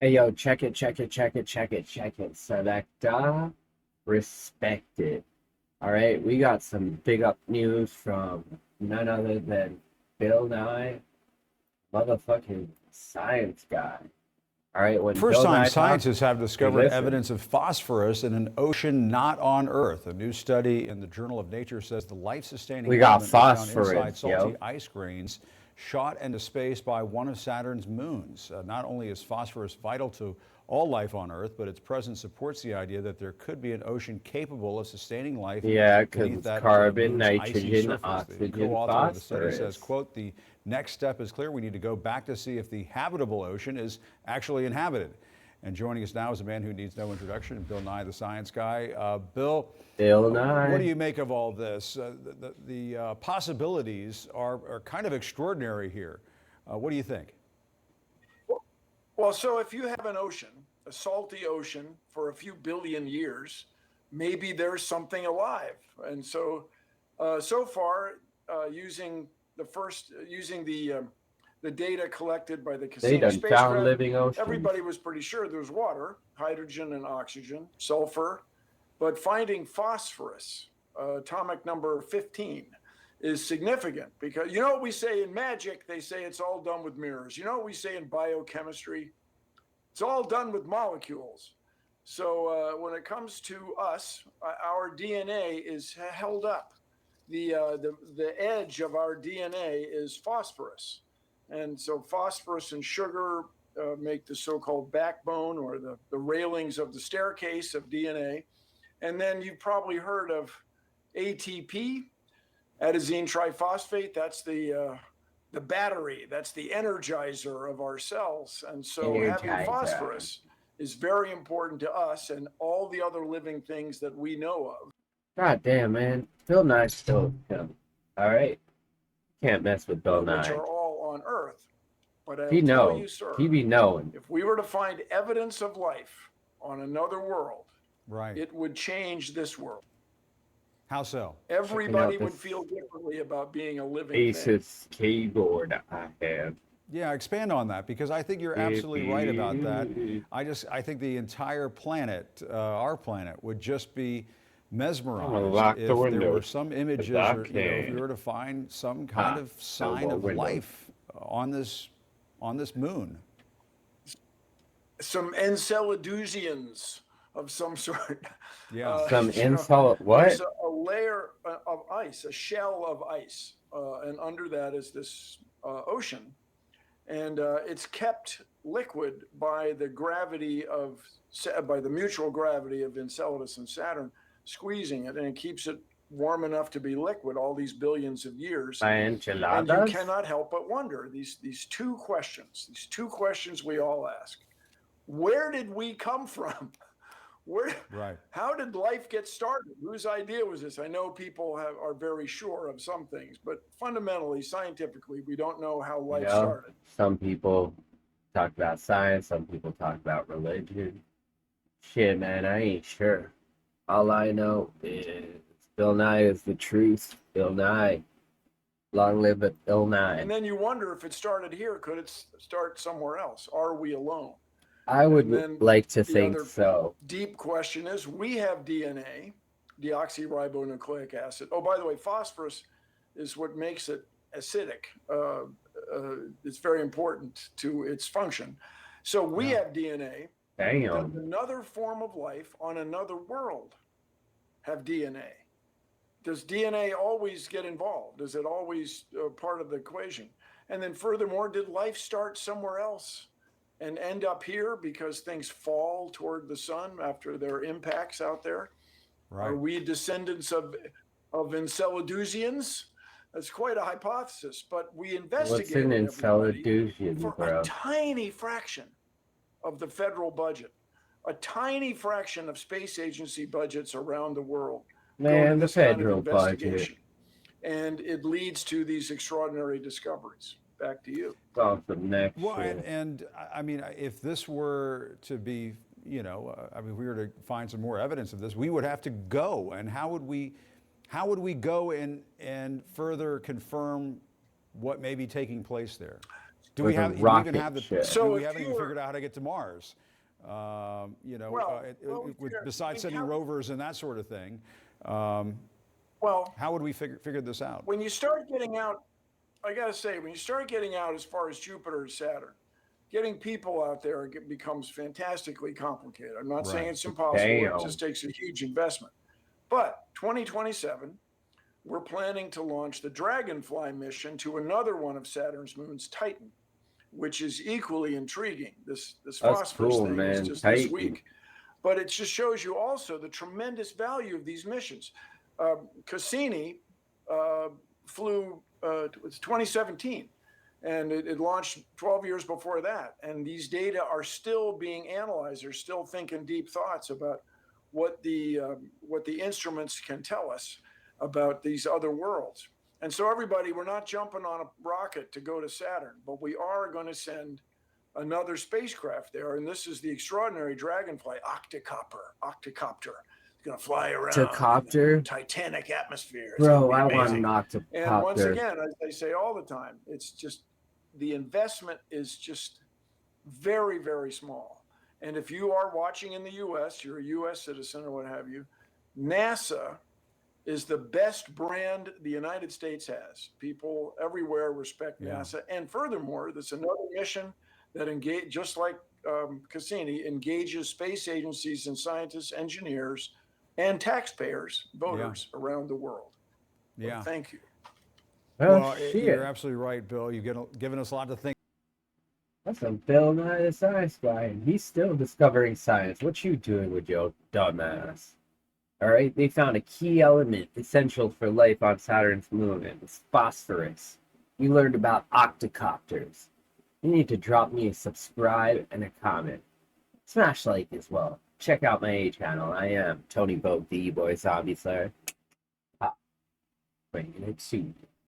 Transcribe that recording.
Hey, yo, check it, check it, check it, check it, check it. Selecta, respect it. All right, we got some big up news from none other than Bill Nye, motherfucking science guy. All right, when First Bill time Nye talks, scientists have we discovered listen. evidence of phosphorus in an ocean not on Earth. A new study in the Journal of Nature says the life-sustaining We got element was found inside phosphorus, salty yo. ice grains shot into space by one of Saturn's moons. Not only is phosphorus vital to all life on Earth, but its presence supports the idea that there could be an ocean capable of sustaining life Yeah, because beneath it's that carbon, moon's icy nitrogen, surface. The oxygen, co-author of the study says, phosphorus. quote, "The next step is clear. We need to go back to see if the habitable ocean is actually inhabited." And joining us now is a man who needs no introduction, Bill Nye, the science guy. Bill Nye. What do you make of all this? The possibilities are kind of extraordinary here. What do you think? Well, so if you have an ocean, a salty ocean for a few billion years, maybe there's something alive. And so, so far, using the data collected by the Cassini spacecraft, living oceans. everybody was pretty sure there was water, hydrogen and oxygen, sulfur, but finding phosphorus, atomic number 15, is significant because you know what we say in magic, they say it's all done with mirrors. You know what we say in biochemistry? It's all done with molecules. So when it comes to us, our DNA is held up. The edge of our DNA is phosphorus. And so phosphorus and sugar make the so-called backbone or the railings of the staircase of DNA. And then you've probably heard of ATP, adenosine triphosphate. That's the battery. That's the energizer of our cells. And so having phosphorus is very important to us and all the other living things that we know of. God damn, man. Bill Nye's still him. All right. Can't mess with Bill Nye. Which are all on Earth. But I'll he tell know. you, sir, he be knowing. If we were to find evidence of life on another world, right, it would change this world. How so? Everybody would feel differently about being a living Asus keyboard I have. Yeah, expand on that because I think you're absolutely right about that. I think the entire planet, our planet, would just be mesmerized if there were some images or if we were to find some kind of sign of life on this moon. Some Enceladosians of some sort. Yeah. Some what? There's a layer of ice, a shell of ice, and under that is this ocean, and it's kept liquid by the mutual gravity of Enceladus and Saturn, squeezing it, and it keeps it warm enough to be liquid all these billions of years. And you cannot help but wonder these two questions we all ask. Where did we come from? How did life get started? Whose idea was this? I know people are very sure of some things, but fundamentally, scientifically, we don't know how life started. Some people talk about science, some people talk about religion. Shit, man, I ain't sure. All I know is Bill Nye is the truth. Bill Nye. Long live Bill Nye. And then you wonder if it started here, could it start somewhere else? Are we alone? I would like to think so. Deep question is, we have DNA, deoxyribonucleic acid. Oh, by the way, phosphorus is what makes it acidic. It's very important to its function. So we have DNA. Damn. Another form of life on another world have DNA. Does DNA always get involved? Is it always part of the equation? And then furthermore, did life start somewhere else and end up here because things fall toward the sun after their impacts out there? Right. Are we descendants of Enceladosians? That's quite a hypothesis, but we investigated for a tiny fraction of the federal budget, a tiny fraction of space agency budgets around the world. Man, the federal budget. And it leads to these extraordinary discoveries. Back to you. Next. Well, and I mean, if this were to be, if we were to find some more evidence of this, we would have to go. And how would we go and further confirm what may be taking place there? Do we have rocket even have the? ship. So do we if haven't you even were- figured out how to get to Mars? You know, Well, besides sending rovers and that sort of thing. Well, How would we figure this out? when you start getting out, I gotta say, when you start getting out as far as Jupiter and Saturn, getting people out there becomes fantastically complicated. I'm not saying it's impossible. Damn. It just takes a huge investment. But 2027, we're planning to launch the Dragonfly mission to another one of Saturn's moons, Titan, which is equally intriguing. This phosphorus cool, thing man. is just Titan. this week. But it just shows you also the tremendous value of these missions. Cassini flew, it was 2017, and it launched 12 years before that. And these data are still being analyzed. They're still thinking deep thoughts about what the instruments can tell us about these other worlds. And so everybody, we're not jumping on a rocket to go to Saturn, but we are going to send another spacecraft there. And this is the extraordinary Dragonfly octocopter. Going to fly around Octocopter? in the Titanic atmosphere. It's Bro, gonna I be want amazing. an octocopter. And once again, as they say all the time, it's just the investment is just very, very small. And if you are watching in the U.S., you're a U.S. citizen or what have you, NASA is the best brand the United States has. People everywhere respect NASA. And furthermore, there's another mission that just like Cassini, engages space agencies and scientists, engineers, and taxpayers, voters around the world. Yeah. Well, thank you. Well, you're absolutely right, Bill. You've given us a lot to think. That's a Bill Nye the Science Guy, and he's still discovering science. What you doing with your dumbass? Alright, they found a key element essential for life on Saturn's moon, and it's phosphorus. You learned about octocopters. You need to drop me a subscribe and a comment. Smash like as well. Check out my A channel. I am Tony Bogue, the E-Boy Zombie Slayer. Bringing it soon.